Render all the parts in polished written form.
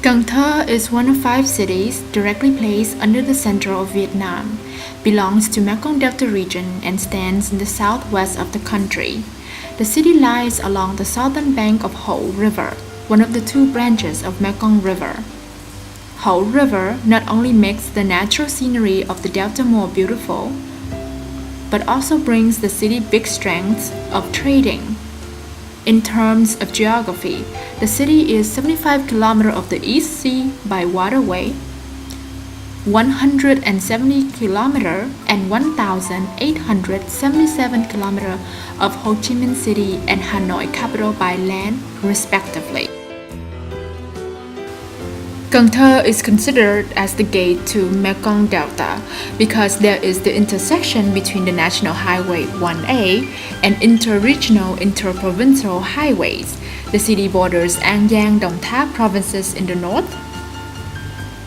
Cần Thơ is one of 5 cities directly placed under the center of Vietnam, belongs to Mekong Delta region and stands in the southwest of the country. The city lies along the southern bank of Hậu River, one of the 2 branches of Mekong River. Hậu River not only makes the natural scenery of the delta more beautiful, but also brings the city big strengths of trading. In terms of geography, the city is 75 km of the East Sea by waterway, 170 km and 1,877 km of Ho Chi Minh City and Hanoi capital by land, respectively. Cần Thơ is considered as the gate to Mekong Delta because there is the intersection between the National Highway 1A and interregional interprovincial highways. The city borders An Giang Đồng Tháp provinces in the north,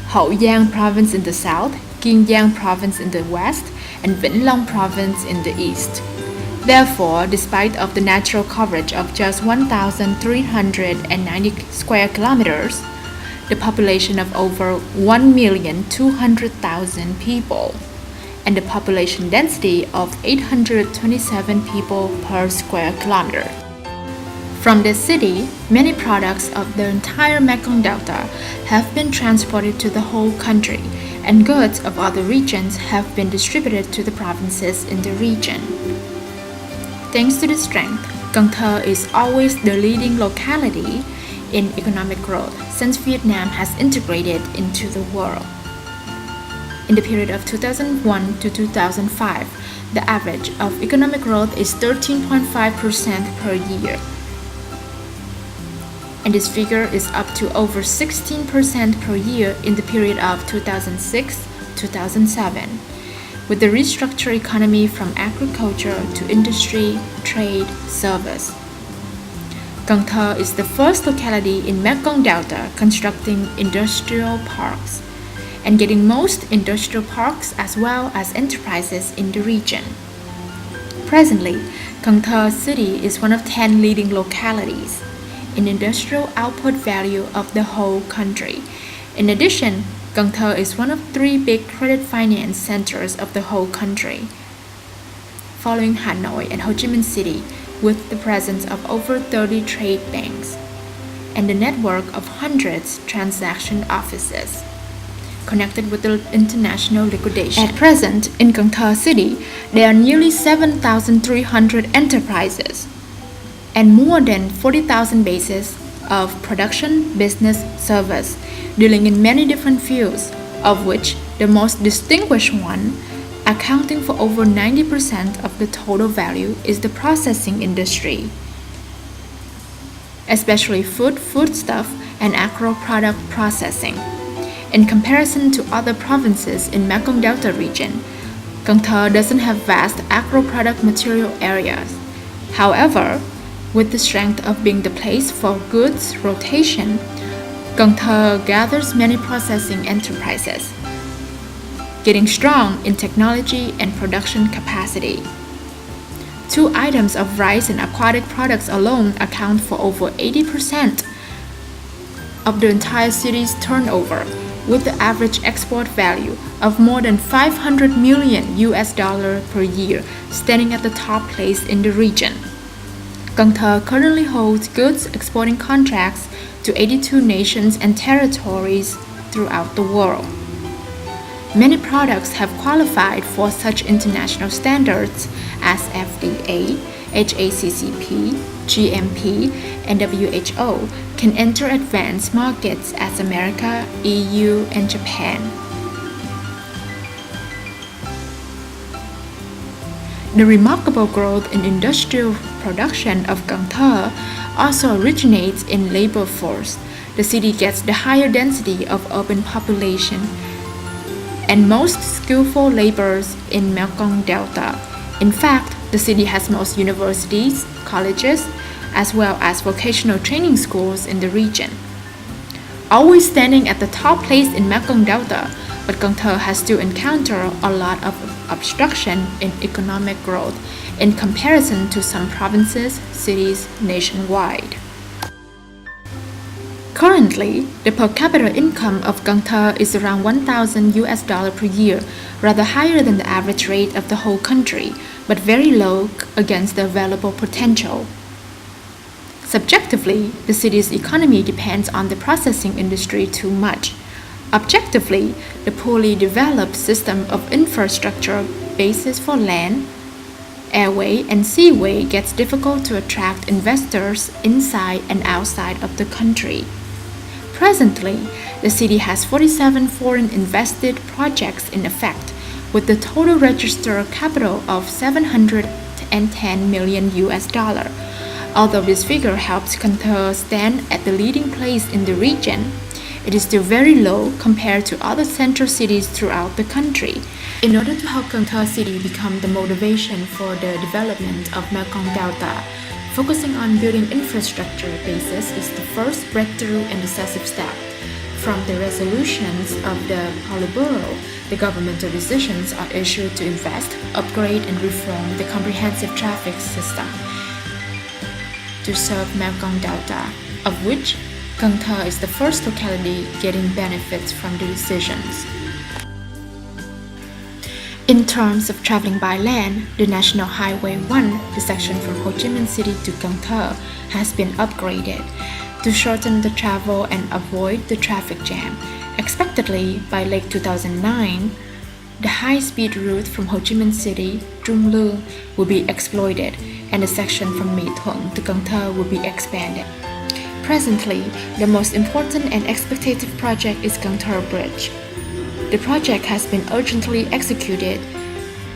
Hậu Giang province in the south, Kiên Giang province in the west, and Vĩnh Long province in the east. Therefore, despite of the natural coverage of just 1,390 square kilometers, the population of over 1,200,000 people, and the population density of 827 people per square kilometer. From this city, many products of the entire Mekong Delta have been transported to the whole country, and goods of other regions have been distributed to the provinces in the region. Thanks to this strength, Cần Thơ is always the leading locality in economic growth since Vietnam has integrated into the world. In the period of 2001 to 2005, the average of economic growth is 13.5% per year. And this figure is up to over 16% per year in the period of 2006-2007, with the restructured economy from agriculture to industry, trade, service. Cần Thơ is the first locality in Mekong Delta constructing industrial parks and getting most industrial parks as well as enterprises in the region. Presently, Cần Thơ City is one of 10 leading localities in industrial output value of the whole country. In addition, Cần Thơ is one of 3 big credit finance centers of the whole country, following Hanoi and Ho Chi Minh City, with the presence of over 30 trade banks and a network of hundreds transaction offices connected with the international liquidation. At present, in Cần Thơ City, there are nearly 7,300 enterprises and more than 40,000 bases of production, business, service, dealing in many different fields, of which the most distinguished one, accounting for over 90% of the total value, is the processing industry, especially foodstuff, and agro-product processing. In comparison to other provinces in Mekong Delta region, Cần Thơ doesn't have vast agro-product material areas. However, with the strength of being the place for goods rotation, Cần Thơ gathers many processing enterprises, getting strong in technology and production capacity. 2 items of rice and aquatic products alone account for over 80% of the entire city's turnover, with the average export value of more than $500 million per year, standing at the top place in the region. Cần Thơ currently holds goods exporting contracts to 82 nations and territories throughout the world. Many products have qualified for such international standards as FDA, HACCP, GMP, and WHO, can enter advanced markets as America, EU, and Japan. The remarkable growth in industrial production of Cần Thơ also originates in labor force. The city gets the higher density of urban population and most skillful laborers in Mekong Delta. In fact, the city has most universities, colleges, as well as vocational training schools in the region. Always standing at the top place in Mekong Delta, but Cần Thơ has to encounter a lot of obstruction in economic growth in comparison to some provinces, cities nationwide. Currently, the per capita income of Cần Thơ is around $1,000 per year, rather higher than the average rate of the whole country, but very low against the available potential. Subjectively, the city's economy depends on the processing industry too much. Objectively, the poorly developed system of infrastructure basis for land, airway, and seaway gets difficult to attract investors inside and outside of the country. Presently, the city has 47 foreign invested projects in effect, with the total registered capital of $710 million. Although this figure helps Cần Thơ stand at the leading place in the region, it is still very low compared to other central cities throughout the country. In order to help Cần Thơ City become the motivation for the development of Mekong Delta, focusing on building infrastructure basis is the first breakthrough and decisive step. From the resolutions of the Politburo, the governmental decisions are issued to invest, upgrade, and reform the comprehensive traffic system to serve Mekong Delta, of which Cần Thơ is the first locality getting benefits from the decisions. In terms of traveling by land, the National Highway 1, the section from Ho Chi Minh City to Cần Thơ, has been upgraded to shorten the travel and avoid the traffic jam. Expectedly, by late 2009, the high-speed route from Ho Chi Minh City, Trung Lương, will be exploited, and the section from Mỹ Thuận to Cần Thơ will be expanded. Presently, the most important and expectative project is Cần Thơ Bridge. The project has been urgently executed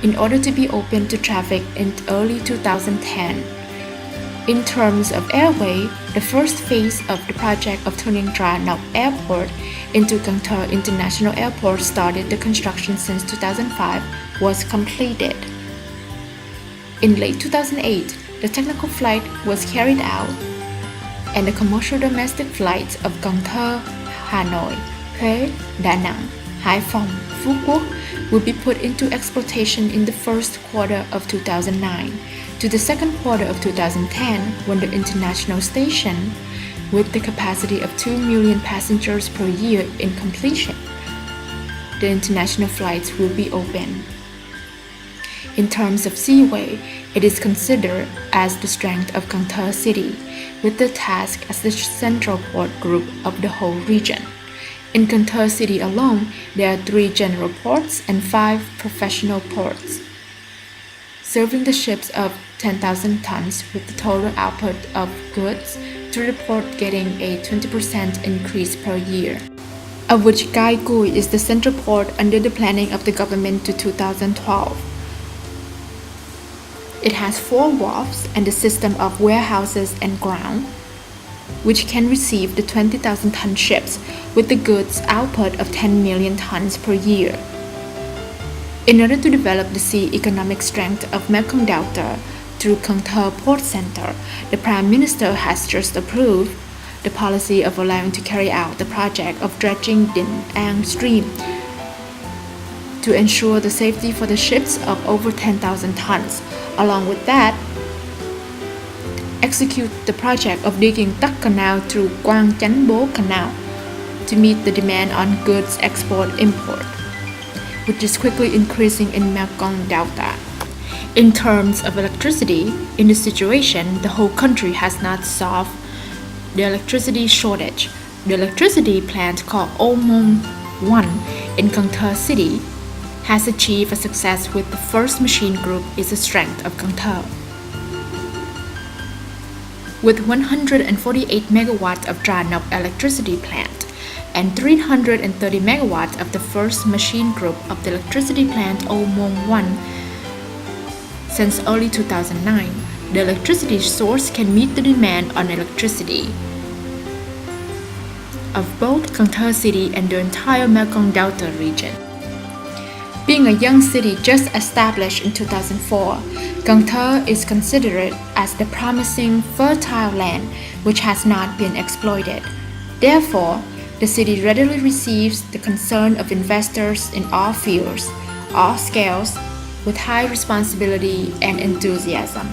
in order to be open to traffic in early 2010. In terms of airway, the first phase of the project of turning Tra Nóc Airport into Cần Thơ International Airport started the construction since 2005 was completed. In late 2008, the technical flight was carried out, and the commercial domestic flights of Cần Thơ, Hà Nội, Huế, Đà Nẵng, Hải Phòng, Phú Quốc will be put into exploitation in the first quarter of 2009 to the second quarter of 2010, when the international station, with the capacity of 2 million passengers per year in completion, the international flights will be open. In terms of seaway, it is considered as the strength of Cần Thơ City, with the task as the central port group of the whole region. In Cần Thơ City alone, there are 3 general ports and 5 professional ports, serving the ships of 10,000 tons with the total output of goods through the port getting a 20% increase per year, of which Gai Cui is the central port under the planning of the government to 2012. It has 4 wharves and a system of warehouses and ground, which can receive the 20,000-ton ships with the goods output of 10 million tons per year. In order to develop the sea economic strength of Mekong Delta through Cần Thơ Port Center, the Prime Minister has just approved the policy of allowing to carry out the project of dredging Din An Stream to ensure the safety for the ships of over 10,000 tons. Along with that, execute the project of digging Tắc Canal through Quang Chánh Bố Canal to meet the demand on goods export-import, which is quickly increasing in Mekong Delta. In terms of electricity, in this situation, the whole country has not solved the electricity shortage. The electricity plant called Ô Môn 1 in Cần Thơ City has achieved a success with the first machine group is the strength of Cần Thơ. With 148 megawatts of Tra Nóc electricity plant and 330 megawatts of the first machine group of the electricity plant Ô Môn 1, since early 2009, the electricity source can meet the demand on electricity of both Cần Thơ City and the entire Mekong Delta region. Being a young city just established in 2004, Cần Thơ is considered as the promising fertile land which has not been exploited. Therefore, the city readily receives the concern of investors in all fields, all scales, with high responsibility and enthusiasm.